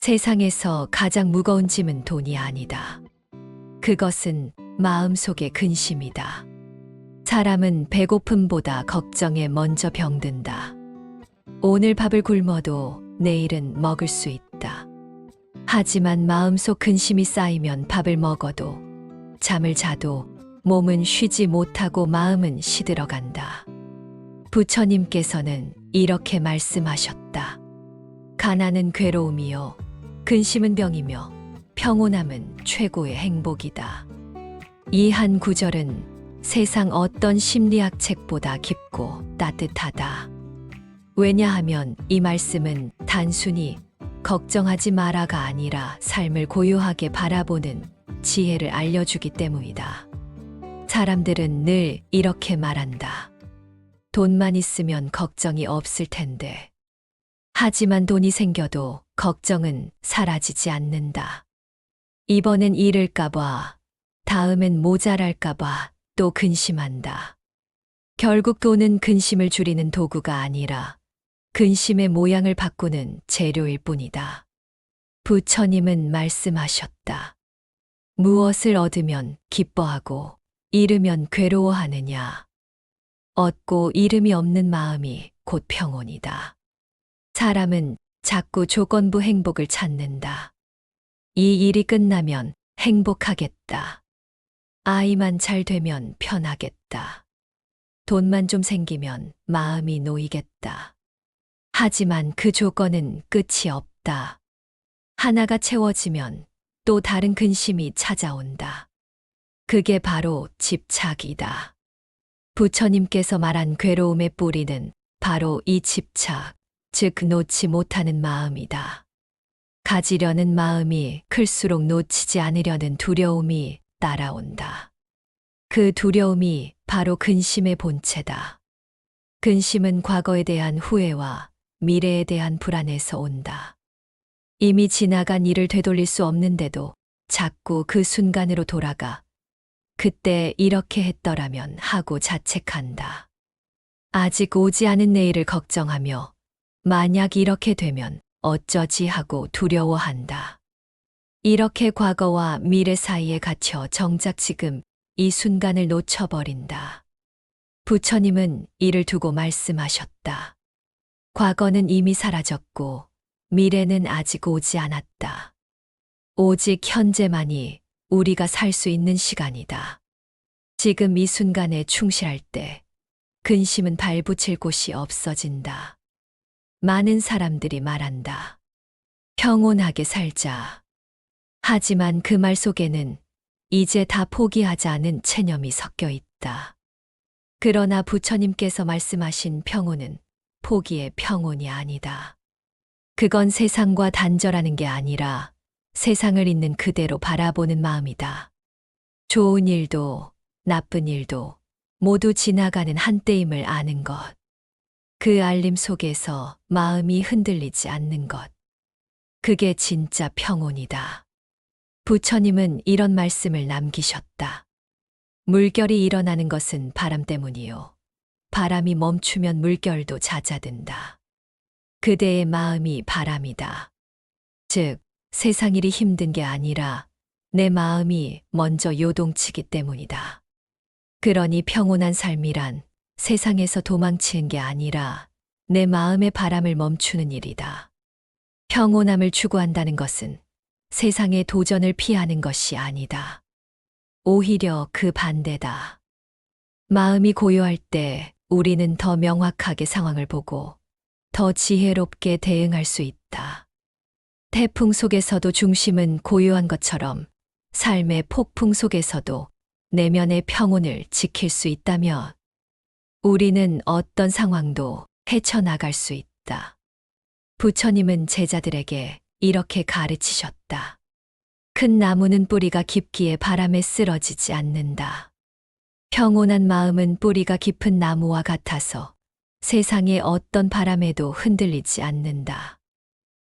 세상에서 가장 무거운 짐은 돈이 아니다. 그것은 마음속의 근심이다. 사람은 배고픔보다 걱정에 먼저 병든다. 오늘 밥을 굶어도 내일은 먹을 수 있다. 하지만 마음속 근심이 쌓이면 밥을 먹어도 잠을 자도 몸은 쉬지 못하고 마음은 시들어간다. 부처님께서는 이렇게 말씀하셨다. 가난은 괴로움이요, 근심은 병이며 평온함은 최고의 행복이다. 이 한 구절은 세상 어떤 심리학 책보다 깊고 따뜻하다. 왜냐하면 이 말씀은 단순히 걱정하지 마라가 아니라 삶을 고요하게 바라보는 지혜를 알려주기 때문이다. 사람들은 늘 이렇게 말한다. 돈만 있으면 걱정이 없을 텐데. 하지만 돈이 생겨도 걱정은 사라지지 않는다. 이번엔 잃을까봐, 다음엔 모자랄까봐 또 근심한다. 결국 돈은 근심을 줄이는 도구가 아니라 근심의 모양을 바꾸는 재료일 뿐이다. 부처님은 말씀하셨다. 무엇을 얻으면 기뻐하고 잃으면 괴로워하느냐. 얻고 잃음이 없는 마음이 곧 평온이다. 사람은 자꾸 조건부 행복을 찾는다. 이 일이 끝나면 행복하겠다. 아이만 잘 되면 편하겠다. 돈만 좀 생기면 마음이 놓이겠다. 하지만 그 조건은 끝이 없다. 하나가 채워지면 또 다른 근심이 찾아온다. 그게 바로 집착이다. 부처님께서 말한 괴로움의 뿌리는 바로 이 집착, 즉 놓지 못하는 마음이다. 가지려는 마음이 클수록 놓치지 않으려는 두려움이 따라온다. 그 두려움이 바로 근심의 본체다. 근심은 과거에 대한 후회와 미래에 대한 불안에서 온다. 이미 지나간 일을 되돌릴 수 없는데도 자꾸 그 순간으로 돌아가 그때 이렇게 했더라면 하고 자책한다. 아직 오지 않은 내일을 걱정하며 만약 이렇게 되면 어쩌지 하고 두려워한다. 이렇게 과거와 미래 사이에 갇혀 정작 지금 이 순간을 놓쳐버린다. 부처님은 이를 두고 말씀하셨다. 과거는 이미 사라졌고 미래는 아직 오지 않았다. 오직 현재만이 우리가 살 수 있는 시간이다. 지금 이 순간에 충실할 때 근심은 발붙일 곳이 없어진다. 많은 사람들이 말한다. 평온하게 살자. 하지만 그 말 속에는 이제 다 포기하자는 체념이 섞여 있다. 그러나 부처님께서 말씀하신 평온은 포기의 평온이 아니다. 그건 세상과 단절하는 게 아니라 세상을 있는 그대로 바라보는 마음이다. 좋은 일도 나쁜 일도 모두 지나가는 한때임을 아는 것. 그 알림 속에서 마음이 흔들리지 않는 것. 그게 진짜 평온이다. 부처님은 이런 말씀을 남기셨다. 물결이 일어나는 것은 바람 때문이요. 바람이 멈추면 물결도 잦아든다. 그대의 마음이 바람이다. 즉, 세상 일이 힘든 게 아니라 내 마음이 먼저 요동치기 때문이다. 그러니 평온한 삶이란 세상에서 도망치는 게 아니라 내 마음의 바람을 멈추는 일이다. 평온함을 추구한다는 것은 세상의 도전을 피하는 것이 아니다. 오히려 그 반대다. 마음이 고요할 때 우리는 더 명확하게 상황을 보고 더 지혜롭게 대응할 수 있다. 태풍 속에서도 중심은 고요한 것처럼 삶의 폭풍 속에서도 내면의 평온을 지킬 수 있다면 우리는 어떤 상황도 헤쳐나갈 수 있다. 부처님은 제자들에게 이렇게 가르치셨다. 큰 나무는 뿌리가 깊기에 바람에 쓰러지지 않는다. 평온한 마음은 뿌리가 깊은 나무와 같아서 세상의 어떤 바람에도 흔들리지 않는다.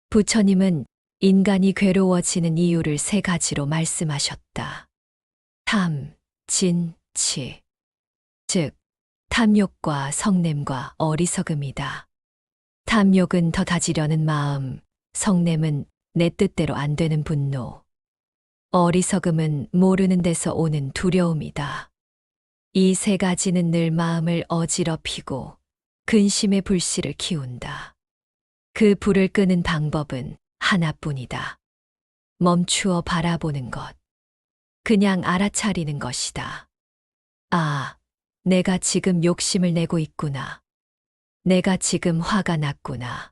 부처님은 인간이 괴로워지는 이유를 3가지로 말씀하셨다. 탐, 진, 치. 즉, 탐욕과 성냄과 어리석음이다. 탐욕은 더 가지려는 마음, 성냄은 내 뜻대로 안 되는 분노. 어리석음은 모르는 데서 오는 두려움이다. 이 세 가지는 늘 마음을 어지럽히고 근심의 불씨를 키운다. 그 불을 끄는 방법은 하나뿐이다. 멈추어 바라보는 것. 그냥 알아차리는 것이다. 아, 내가 지금 욕심을 내고 있구나. 내가 지금 화가 났구나.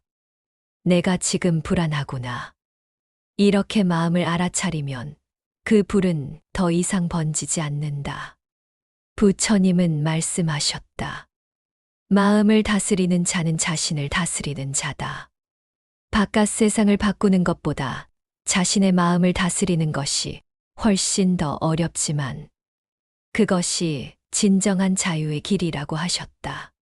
내가 지금 불안하구나. 이렇게 마음을 알아차리면 그 불은 더 이상 번지지 않는다. 부처님은 말씀하셨다. 마음을 다스리는 자는 자신을 다스리는 자다. 바깥 세상을 바꾸는 것보다 자신의 마음을 다스리는 것이 훨씬 더 어렵지만 그것이 진정한 자유의 길이라고 하셨다.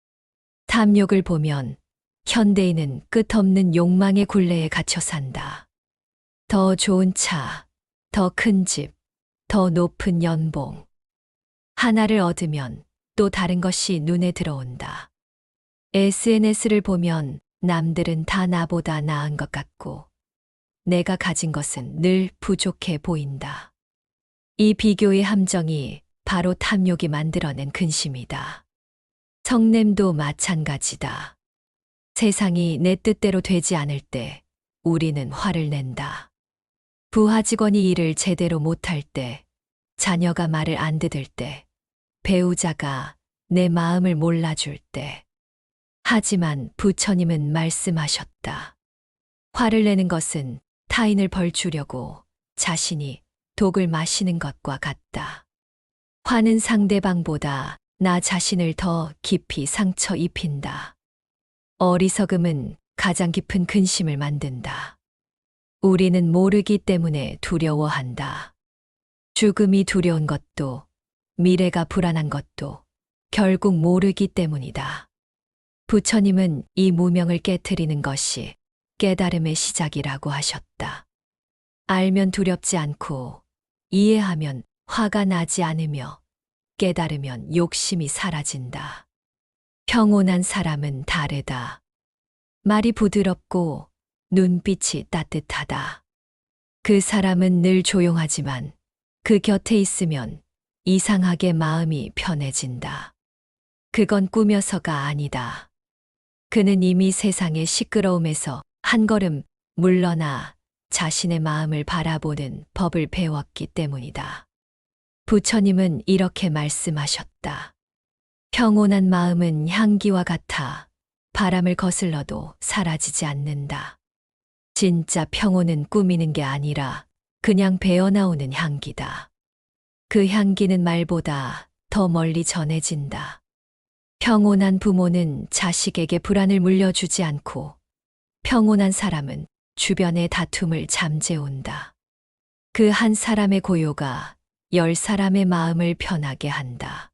탐욕을 보면 현대인은 끝없는 욕망의 굴레에 갇혀 산다. 더 좋은 차, 더 큰 집, 더 높은 연봉. 하나를 얻으면 또 다른 것이 눈에 들어온다. SNS를 보면 남들은 다 나보다 나은 것 같고 내가 가진 것은 늘 부족해 보인다. 이 비교의 함정이 바로 탐욕이 만들어낸 근심이다. 성냄도 마찬가지다. 세상이 내 뜻대로 되지 않을 때 우리는 화를 낸다. 부하 직원이 일을 제대로 못할 때, 자녀가 말을 안 듣을 때, 배우자가 내 마음을 몰라줄 때. 하지만 부처님은 말씀하셨다. 화를 내는 것은 타인을 벌주려고 자신이 독을 마시는 것과 같다. 화는 상대방보다 나 자신을 더 깊이 상처 입힌다. 어리석음은 가장 깊은 근심을 만든다. 우리는 모르기 때문에 두려워한다. 죽음이 두려운 것도, 미래가 불안한 것도 결국 모르기 때문이다. 부처님은 이 무명을 깨트리는 것이 깨달음의 시작이라고 하셨다. 알면 두렵지 않고, 이해하면 화가 나지 않으며, 깨달으면 욕심이 사라진다. 평온한 사람은 다르다. 말이 부드럽고 눈빛이 따뜻하다. 그 사람은 늘 조용하지만 그 곁에 있으면 이상하게 마음이 편해진다. 그건 꾸며서가 아니다. 그는 이미 세상의 시끄러움에서 한 걸음 물러나 자신의 마음을 바라보는 법을 배웠기 때문이다. 부처님은 이렇게 말씀하셨다. 평온한 마음은 향기와 같아 바람을 거슬러도 사라지지 않는다. 진짜 평온은 꾸미는 게 아니라 그냥 배어나오는 향기다. 그 향기는 말보다 더 멀리 전해진다. 평온한 부모는 자식에게 불안을 물려주지 않고 평온한 사람은 주변의 다툼을 잠재운다. 그 한 사람의 고요가 10사람의 마음을 편하게 한다.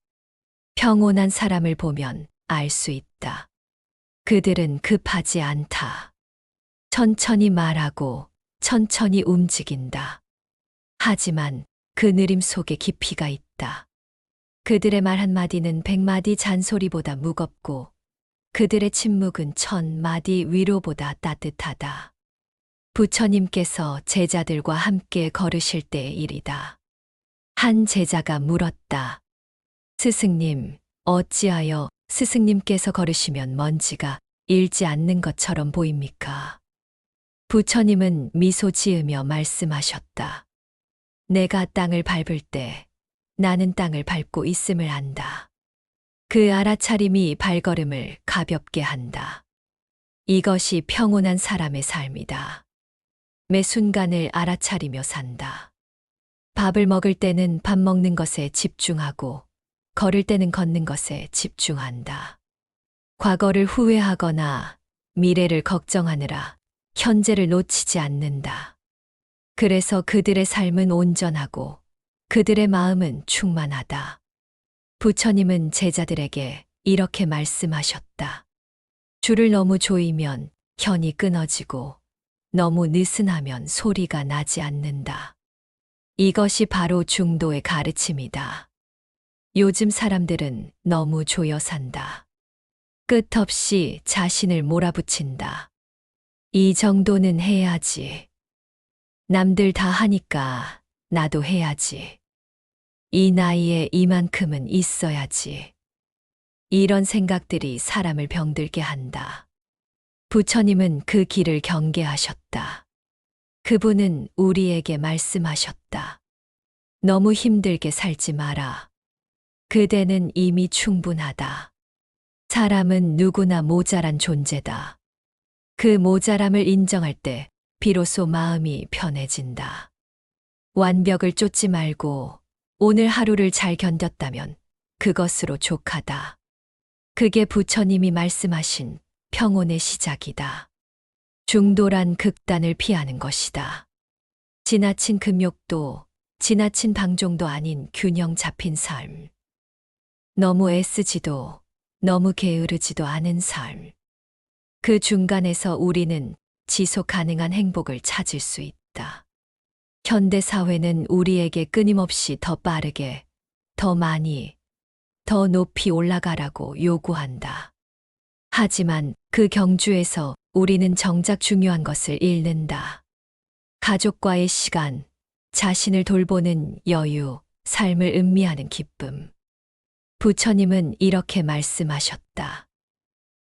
평온한 사람을 보면 알 수 있다. 그들은 급하지 않다. 천천히 말하고 천천히 움직인다. 하지만 그 느림 속에 깊이가 있다. 그들의 말 한마디는 100마디 잔소리보다 무겁고 그들의 침묵은 1000마디 위로보다 따뜻하다. 부처님께서 제자들과 함께 걸으실 때의 일이다. 한 제자가 물었다. 스승님, 어찌하여 스승님께서 걸으시면 먼지가 일지 않는 것처럼 보입니까? 부처님은 미소 지으며 말씀하셨다. 내가 땅을 밟을 때 나는 땅을 밟고 있음을 안다. 그 알아차림이 발걸음을 가볍게 한다. 이것이 평온한 사람의 삶이다. 매 순간을 알아차리며 산다. 밥을 먹을 때는 밥 먹는 것에 집중하고 걸을 때는 걷는 것에 집중한다. 과거를 후회하거나 미래를 걱정하느라 현재를 놓치지 않는다. 그래서 그들의 삶은 온전하고 그들의 마음은 충만하다. 부처님은 제자들에게 이렇게 말씀하셨다. 줄을 너무 조이면 현이 끊어지고 너무 느슨하면 소리가 나지 않는다. 이것이 바로 중도의 가르침이다. 요즘 사람들은 너무 조여 산다. 끝없이 자신을 몰아붙인다. 이 정도는 해야지. 남들 다 하니까 나도 해야지. 이 나이에 이만큼은 있어야지. 이런 생각들이 사람을 병들게 한다. 부처님은 그 길을 경계하셨다. 그분은 우리에게 말씀하셨다. 너무 힘들게 살지 마라. 그대는 이미 충분하다. 사람은 누구나 모자란 존재다. 그 모자람을 인정할 때 비로소 마음이 편해진다. 완벽을 쫓지 말고 오늘 하루를 잘 견뎠다면 그것으로 족하다. 그게 부처님이 말씀하신 평온의 시작이다. 중도란 극단을 피하는 것이다. 지나친 금욕도 지나친 방종도 아닌 균형 잡힌 삶. 너무 애쓰지도 너무 게으르지도 않은 삶. 그 중간에서 우리는 지속 가능한 행복을 찾을 수 있다. 현대 사회는 우리에게 끊임없이 더 빠르게, 더 많이, 더 높이 올라가라고 요구한다. 하지만 그 경주에서 우리는 정작 중요한 것을 잃는다. 가족과의 시간, 자신을 돌보는 여유, 삶을 음미하는 기쁨. 부처님은 이렇게 말씀하셨다.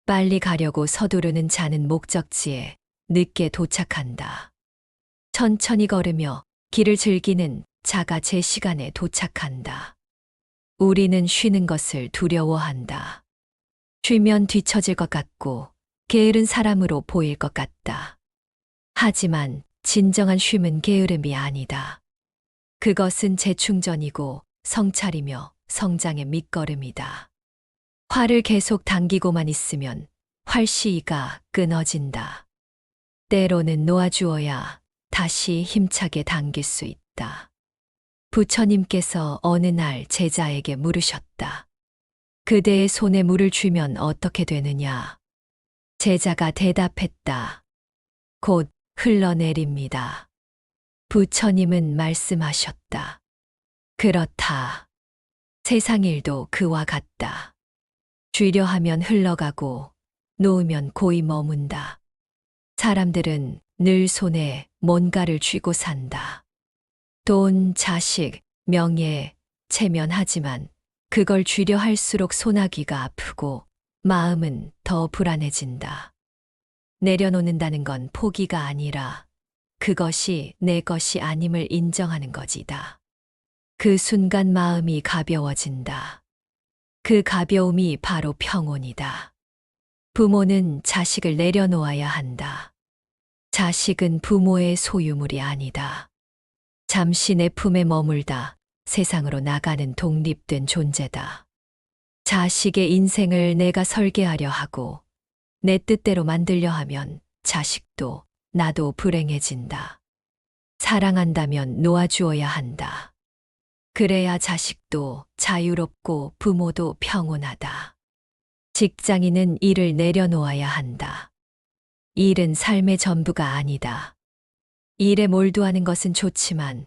빨리 가려고 서두르는 자는 목적지에 늦게 도착한다. 천천히 걸으며 길을 즐기는 자가 제 시간에 도착한다. 우리는 쉬는 것을 두려워한다. 쉬면 뒤처질 것 같고 게으른 사람으로 보일 것 같다. 하지만 진정한 쉼은 게으름이 아니다. 그것은 재충전이고 성찰이며 성장의 밑거름이다. 활을 계속 당기고만 있으면 활시위가 끊어진다. 때로는 놓아주어야 다시 힘차게 당길 수 있다. 부처님께서 어느 날 제자에게 물으셨다. 그대의 손에 물을 쥐면 어떻게 되느냐? 제자가 대답했다. 곧 흘러내립니다. 부처님은 말씀하셨다. 그렇다. 세상 일도 그와 같다. 쥐려 하면 흘러가고 놓으면 고이 머문다. 사람들은 늘 손에 뭔가를 쥐고 산다. 돈, 자식, 명예, 체면하지만 그걸 쥐려 할수록 소나기가 아프고 마음은 더 불안해진다. 내려놓는다는 건 포기가 아니라 그것이 내 것이 아님을 인정하는 것이다. 그 순간 마음이 가벼워진다. 그 가벼움이 바로 평온이다. 부모는 자식을 내려놓아야 한다. 자식은 부모의 소유물이 아니다. 잠시 내 품에 머물다 세상으로 나가는 독립된 존재다. 자식의 인생을 내가 설계하려 하고 내 뜻대로 만들려 하면 자식도 나도 불행해진다. 사랑한다면 놓아주어야 한다. 그래야 자식도 자유롭고 부모도 평온하다. 직장인은 일을 내려놓아야 한다. 일은 삶의 전부가 아니다. 일에 몰두하는 것은 좋지만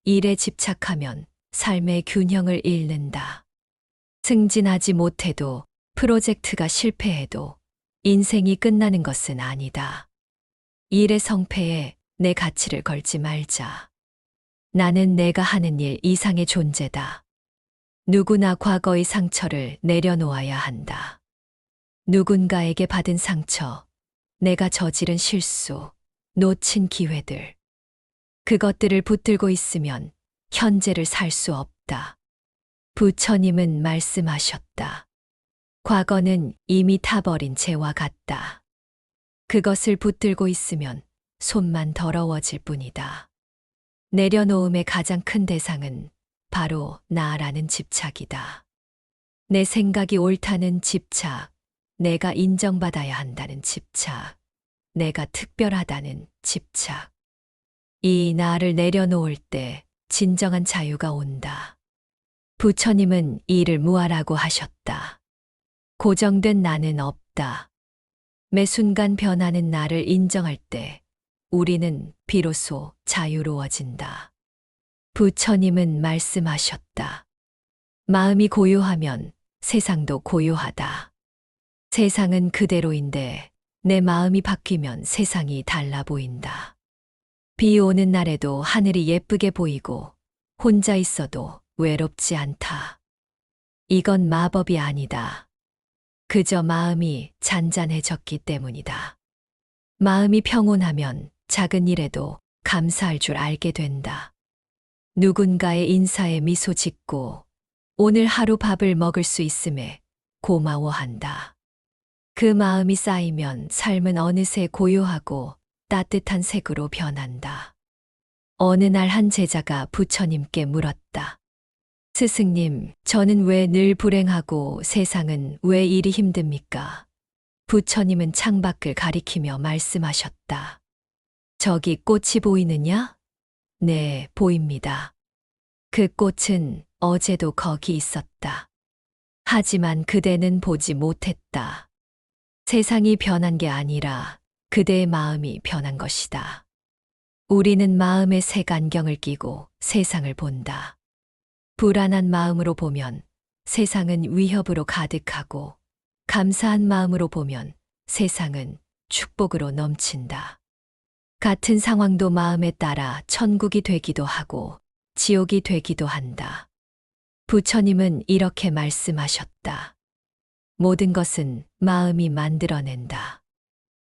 일에 집착하면 삶의 균형을 잃는다. 승진하지 못해도 프로젝트가 실패해도 인생이 끝나는 것은 아니다. 일의 성패에 내 가치를 걸지 말자. 나는 내가 하는 일 이상의 존재다. 누구나 과거의 상처를 내려놓아야 한다. 누군가에게 받은 상처, 내가 저지른 실수, 놓친 기회들. 그것들을 붙들고 있으면 현재를 살 수 없다. 부처님은 말씀하셨다. 과거는 이미 타버린 재와 같다. 그것을 붙들고 있으면 손만 더러워질 뿐이다. 내려놓음의 가장 큰 대상은 바로 나라는 집착이다. 내 생각이 옳다는 집착, 내가 인정받아야 한다는 집착, 내가 특별하다는 집착. 이 나를 내려놓을 때 진정한 자유가 온다. 부처님은 이를 무아라고 하셨다. 고정된 나는 없다. 매 순간 변하는 나를 인정할 때 우리는 비로소 자유로워진다. 부처님은 말씀하셨다. 마음이 고요하면 세상도 고요하다. 세상은 그대로인데 내 마음이 바뀌면 세상이 달라 보인다. 비 오는 날에도 하늘이 예쁘게 보이고 혼자 있어도 외롭지 않다. 이건 마법이 아니다. 그저 마음이 잔잔해졌기 때문이다. 마음이 평온하면 작은 일에도 감사할 줄 알게 된다. 누군가의 인사에 미소 짓고 오늘 하루 밥을 먹을 수 있음에 고마워한다. 그 마음이 쌓이면 삶은 어느새 고요하고 따뜻한 색으로 변한다. 어느 날 한 제자가 부처님께 물었다. 스승님, 저는 왜 늘 불행하고 세상은 왜 이리 힘듭니까? 부처님은 창밖을 가리키며 말씀하셨다. 저기 꽃이 보이느냐? 네, 보입니다. 그 꽃은 어제도 거기 있었다. 하지만 그대는 보지 못했다. 세상이 변한 게 아니라 그대의 마음이 변한 것이다. 우리는 마음에 색안경을 끼고 세상을 본다. 불안한 마음으로 보면 세상은 위협으로 가득하고 감사한 마음으로 보면 세상은 축복으로 넘친다. 같은 상황도 마음에 따라 천국이 되기도 하고 지옥이 되기도 한다. 부처님은 이렇게 말씀하셨다. 모든 것은 마음이 만들어낸다.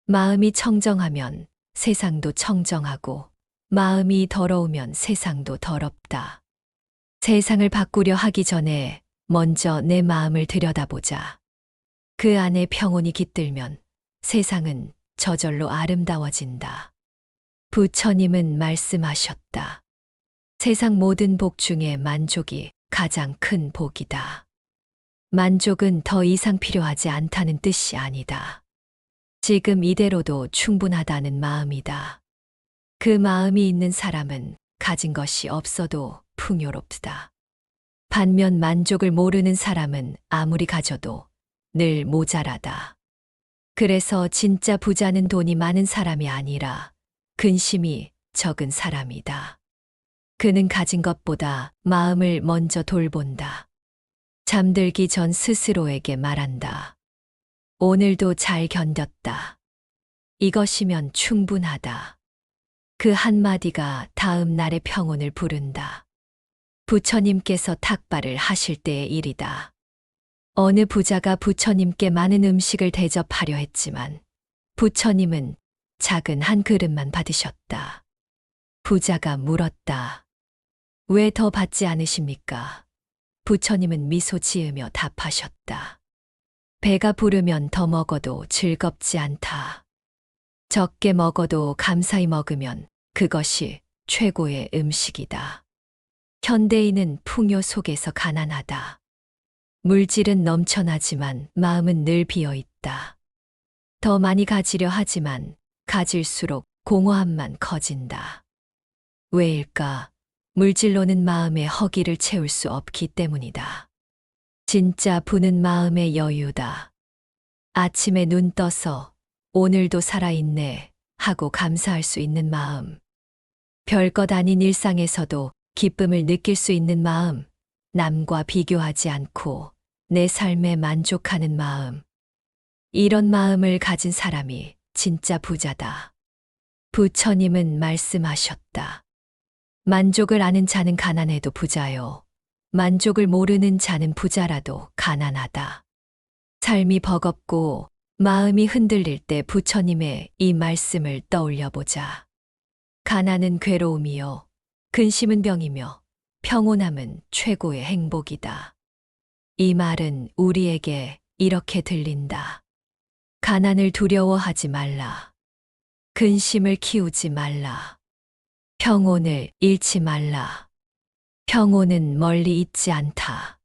마음이 청정하면 세상도 청정하고 마음이 더러우면 세상도 더럽다. 세상을 바꾸려 하기 전에 먼저 내 마음을 들여다보자. 그 안에 평온이 깃들면 세상은 저절로 아름다워진다. 부처님은 말씀하셨다. 세상 모든 복 중에 만족이 가장 큰 복이다. 만족은 더 이상 필요하지 않다는 뜻이 아니다. 지금 이대로도 충분하다는 마음이다. 그 마음이 있는 사람은 가진 것이 없어도 풍요롭다. 반면 만족을 모르는 사람은 아무리 가져도 늘 모자라다. 그래서 진짜 부자는 돈이 많은 사람이 아니라 근심이 적은 사람이다. 그는 가진 것보다 마음을 먼저 돌본다. 잠들기 전 스스로에게 말한다. 오늘도 잘 견뎠다. 이것이면 충분하다. 그 한마디가 다음 날의 평온을 부른다. 부처님께서 탁발을 하실 때의 일이다. 어느 부자가 부처님께 많은 음식을 대접하려 했지만 부처님은 작은 한 그릇만 받으셨다. 부자가 물었다. 왜 더 받지 않으십니까? 부처님은 미소 지으며 답하셨다. 배가 부르면 더 먹어도 즐겁지 않다. 적게 먹어도 감사히 먹으면 그것이 최고의 음식이다. 현대인은 풍요 속에서 가난하다. 물질은 넘쳐나지만 마음은 늘 비어 있다. 더 많이 가지려 하지만 가질수록 공허함만 커진다. 왜일까? 물질로는 마음의 허기를 채울 수 없기 때문이다. 진짜 부는 마음의 여유다. 아침에 눈 떠서 오늘도 살아있네 하고 감사할 수 있는 마음. 별것 아닌 일상에서도 기쁨을 느낄 수 있는 마음. 남과 비교하지 않고 내 삶에 만족하는 마음. 이런 마음을 가진 사람이 진짜 부자다. 부처님은 말씀하셨다. 만족을 아는 자는 가난해도 부자요. 만족을 모르는 자는 부자라도 가난하다. 삶이 버겁고 마음이 흔들릴 때 부처님의 이 말씀을 떠올려 보자. 가난은 괴로움이요. 근심은 병이며 평온함은 최고의 행복이다. 이 말은 우리에게 이렇게 들린다. 가난을 두려워하지 말라. 근심을 키우지 말라. 평온을 잃지 말라. 평온은 멀리 있지 않다.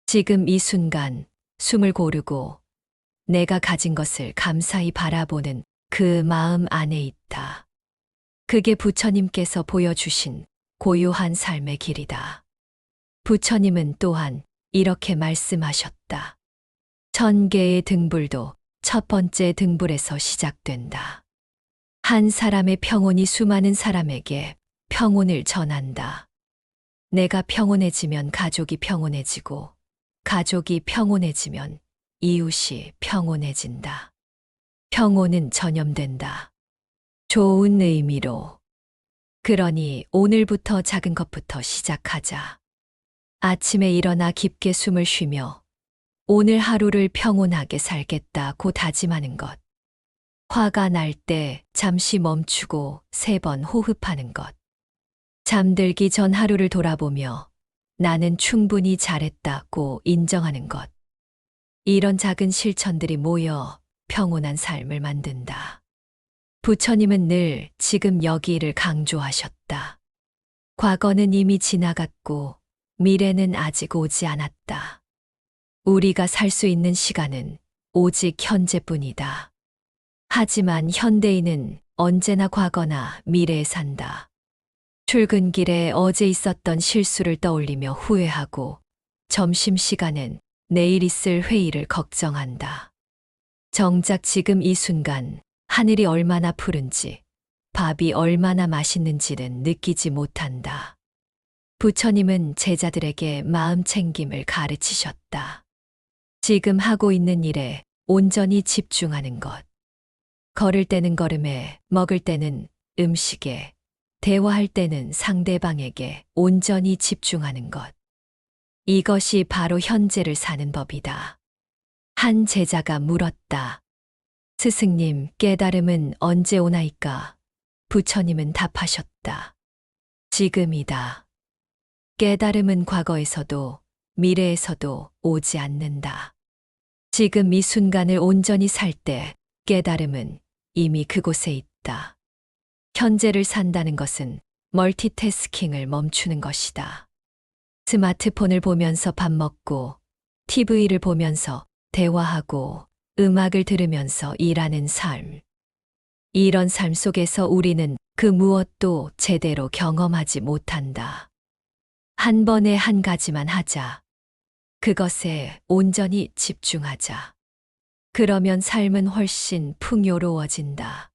지금 이 순간 숨을 고르고 내가 가진 것을 감사히 바라보는 그 마음 안에 있다. 그게 부처님께서 보여주신 고요한 삶의 길이다. 부처님은 또한 이렇게 말씀하셨다. 1000개의 등불도 첫 번째 등불에서 시작된다. 한 사람의 평온이 수많은 사람에게 평온을 전한다. 내가 평온해지면 가족이 평온해지고, 가족이 평온해지면 이웃이 평온해진다. 평온은 전염된다. 좋은 의미로 그러니 오늘부터 작은 것부터 시작하자. 아침에 일어나 깊게 숨을 쉬며 오늘 하루를 평온하게 살겠다고 다짐하는 것. 화가 날 때 잠시 멈추고 3번 호흡하는 것. 잠들기 전 하루를 돌아보며 나는 충분히 잘했다고 인정하는 것. 이런 작은 실천들이 모여 평온한 삶을 만든다. 부처님은 늘 지금 여기를 강조하셨다. 과거는 이미 지나갔고 미래는 아직 오지 않았다. 우리가 살 수 있는 시간은 오직 현재뿐이다. 하지만 현대인은 언제나 과거나 미래에 산다. 출근길에 어제 있었던 실수를 떠올리며 후회하고 점심시간엔 내일 있을 회의를 걱정한다. 정작 지금 이 순간 하늘이 얼마나 푸른지, 밥이 얼마나 맛있는지는 느끼지 못한다. 부처님은 제자들에게 마음 챙김을 가르치셨다. 지금 하고 있는 일에 온전히 집중하는 것. 걸을 때는 걸음에, 먹을 때는 음식에, 대화할 때는 상대방에게 온전히 집중하는 것. 이것이 바로 현재를 사는 법이다. 한 제자가 물었다. 스승님, 깨달음은 언제 오나이까? 부처님은 답하셨다. 지금이다. 깨달음은 과거에서도 미래에서도 오지 않는다. 지금 이 순간을 온전히 살 때 깨달음은 이미 그곳에 있다. 현재를 산다는 것은 멀티태스킹을 멈추는 것이다. 스마트폰을 보면서 밥 먹고, TV를 보면서 대화하고, 음악을 들으면서 일하는 삶. 이런 삶 속에서 우리는 그 무엇도 제대로 경험하지 못한다. 한 번에 한 가지만 하자. 그것에 온전히 집중하자. 그러면 삶은 훨씬 풍요로워진다.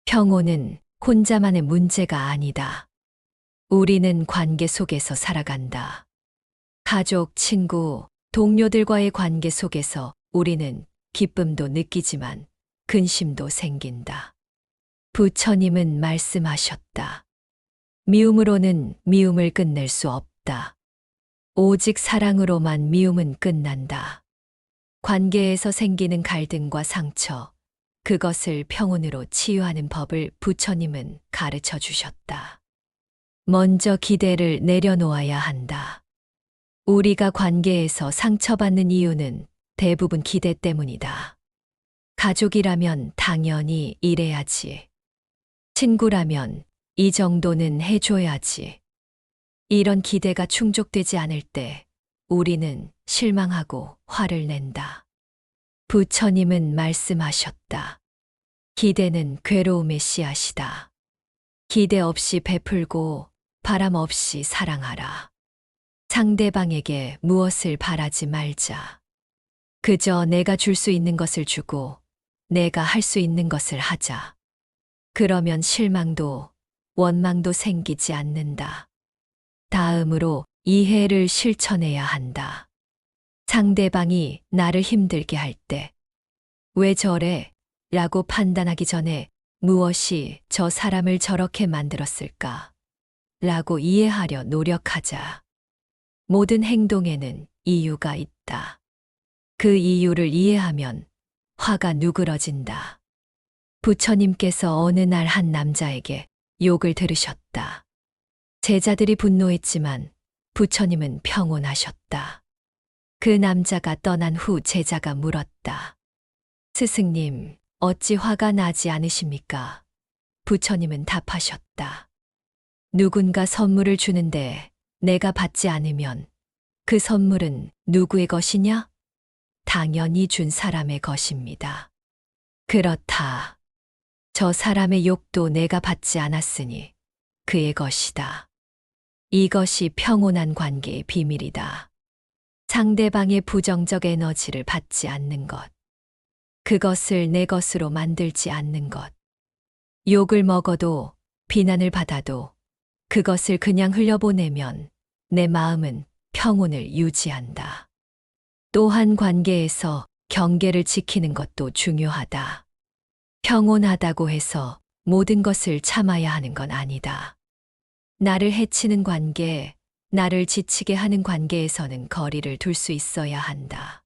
평온은 혼자만의 문제가 아니다. 우리는 관계 속에서 살아간다. 가족, 친구, 동료들과의 관계 속에서 우리는 기쁨도 느끼지만 근심도 생긴다. 부처님은 말씀하셨다. 미움으로는 미움을 끝낼 수 없다. 오직 사랑으로만 미움은 끝난다. 관계에서 생기는 갈등과 상처, 그것을 평온으로 치유하는 법을 부처님은 가르쳐 주셨다. 먼저 기대를 내려놓아야 한다. 우리가 관계에서 상처받는 이유는 대부분 기대 때문이다. 가족이라면 당연히 이래야지. 친구라면 이 정도는 해줘야지. 이런 기대가 충족되지 않을 때 우리는 실망하고 화를 낸다. 부처님은 말씀하셨다. 기대는 괴로움의 씨앗이다. 기대 없이 베풀고 바람 없이 사랑하라. 상대방에게 무엇을 바라지 말자. 그저 내가 줄 수 있는 것을 주고 내가 할 수 있는 것을 하자. 그러면 실망도 원망도 생기지 않는다. 다음으로 이해를 실천해야 한다. 상대방이 나를 힘들게 할 때, 왜 저래? 라고 판단하기 전에 무엇이 저 사람을 저렇게 만들었을까? 라고 이해하려 노력하자. 모든 행동에는 이유가 있다. 그 이유를 이해하면 화가 누그러진다. 부처님께서 어느 날 한 남자에게 욕을 들으셨다. 제자들이 분노했지만 부처님은 평온하셨다. 그 남자가 떠난 후 제자가 물었다. 스승님, 어찌 화가 나지 않으십니까? 부처님은 답하셨다. 누군가 선물을 주는데 내가 받지 않으면 그 선물은 누구의 것이냐? 당연히 준 사람의 것입니다. 그렇다. 저 사람의 욕도 내가 받지 않았으니 그의 것이다. 이것이 평온한 관계의 비밀이다. 상대방의 부정적 에너지를 받지 않는 것. 그것을 내 것으로 만들지 않는 것. 욕을 먹어도 비난을 받아도 그것을 그냥 흘려보내면 내 마음은 평온을 유지한다. 또한 관계에서 경계를 지키는 것도 중요하다. 평온하다고 해서 모든 것을 참아야 하는 건 아니다. 나를 해치는 관계, 나를 지치게 하는 관계에서는 거리를 둘 수 있어야 한다.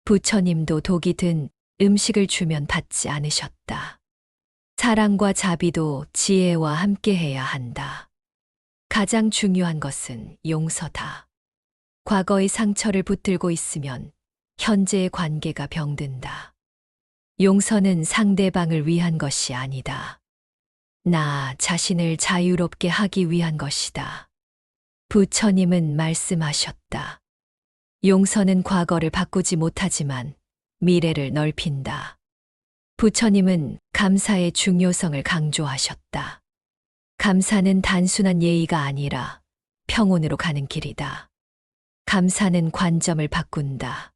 부처님도 독이 든 음식을 주면 받지 않으셨다. 사랑과 자비도 지혜와 함께 해야 한다. 가장 중요한 것은 용서다. 과거의 상처를 붙들고 있으면 현재의 관계가 병든다. 용서는 상대방을 위한 것이 아니다. 나 자신을 자유롭게 하기 위한 것이다. 부처님은 말씀하셨다. 용서는 과거를 바꾸지 못하지만 미래를 넓힌다. 부처님은 감사의 중요성을 강조하셨다. 감사는 단순한 예의가 아니라 평온으로 가는 길이다. 감사는 관점을 바꾼다.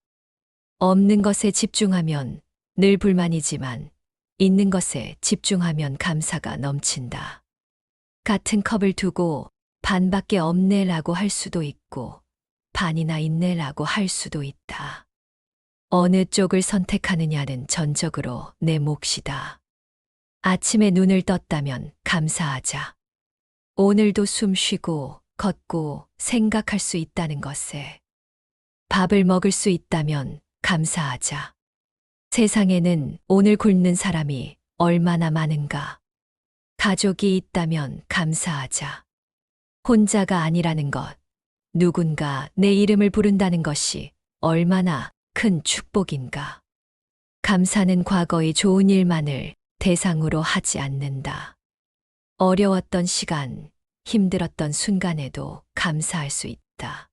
없는 것에 집중하면 늘 불만이지만 있는 것에 집중하면 감사가 넘친다. 같은 컵을 두고 반밖에 없네라고 할 수도 있고 반이나 있네라고 할 수도 있다. 어느 쪽을 선택하느냐는 전적으로 내 몫이다. 아침에 눈을 떴다면 감사하자. 오늘도 숨 쉬고 걷고 생각할 수 있다는 것에. 밥을 먹을 수 있다면 감사하자. 세상에는 오늘 굶는 사람이 얼마나 많은가. 가족이 있다면 감사하자. 혼자가 아니라는 것, 누군가 내 이름을 부른다는 것이 얼마나 큰 축복인가. 감사는 과거의 좋은 일만을 대상으로 하지 않는다. 어려웠던 시간, 힘들었던 순간에도 감사할 수 있다.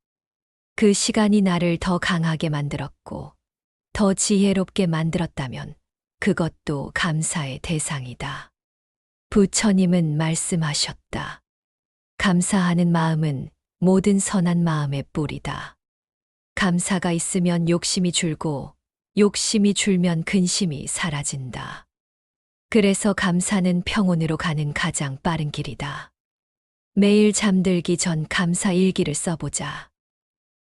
그 시간이 나를 더 강하게 만들었고, 더 지혜롭게 만들었다면 그것도 감사의 대상이다. 부처님은 말씀하셨다. 감사하는 마음은 모든 선한 마음의 뿌리다. 감사가 있으면 욕심이 줄고 욕심이 줄면 근심이 사라진다. 그래서 감사는 평온으로 가는 가장 빠른 길이다. 매일 잠들기 전 감사 일기를 써보자.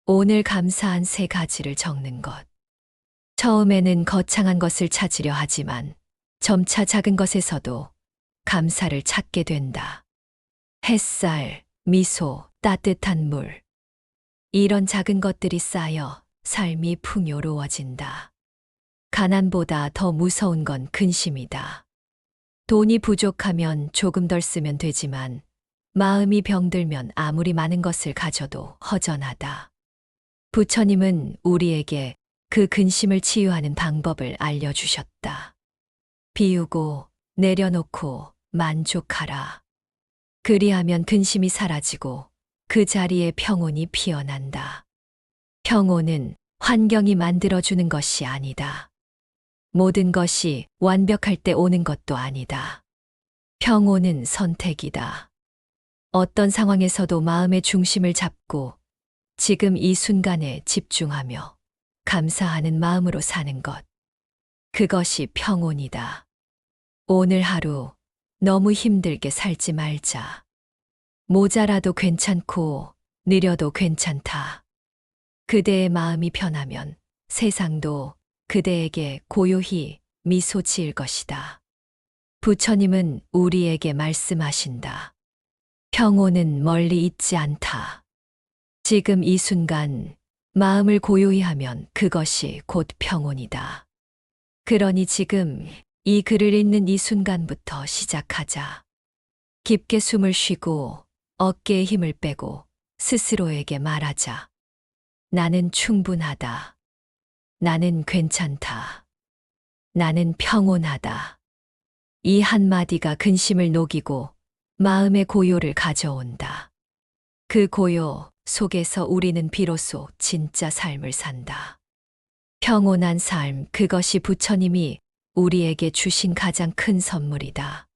오늘 감사한 3가지를 적는 것. 처음에는 거창한 것을 찾으려 하지만 점차 작은 것에서도 감사를 찾게 된다. 햇살, 미소, 따뜻한 물. 이런 작은 것들이 쌓여 삶이 풍요로워진다. 가난보다 더 무서운 건 근심이다. 돈이 부족하면 조금 덜 쓰면 되지만 마음이 병들면 아무리 많은 것을 가져도 허전하다. 부처님은 우리에게 그 근심을 치유하는 방법을 알려주셨다. 비우고 내려놓고 만족하라. 그리하면 근심이 사라지고 그 자리에 평온이 피어난다. 평온은 환경이 만들어주는 것이 아니다. 모든 것이 완벽할 때 오는 것도 아니다. 평온은 선택이다. 어떤 상황에서도 마음의 중심을 잡고 지금 이 순간에 집중하며 감사하는 마음으로 사는 것. 그것이 평온이다. 오늘 하루 너무 힘들게 살지 말자. 모자라도 괜찮고 느려도 괜찮다. 그대의 마음이 편하면 세상도 그대에게 고요히 미소 지을 것이다. 부처님은 우리에게 말씀하신다. 평온은 멀리 있지 않다. 지금 이 순간 마음을 고요히 하면 그것이 곧 평온이다. 그러니 지금 이 글을 읽는 이 순간부터 시작하자. 깊게 숨을 쉬고 어깨에 힘을 빼고 스스로에게 말하자. 나는 충분하다. 나는 괜찮다. 나는 평온하다. 이 한마디가 근심을 녹이고 마음의 고요를 가져온다. 그 고요 속에서 우리는 비로소 진짜 삶을 산다. 평온한 삶, 그것이 부처님이 우리에게 주신 가장 큰 선물이다.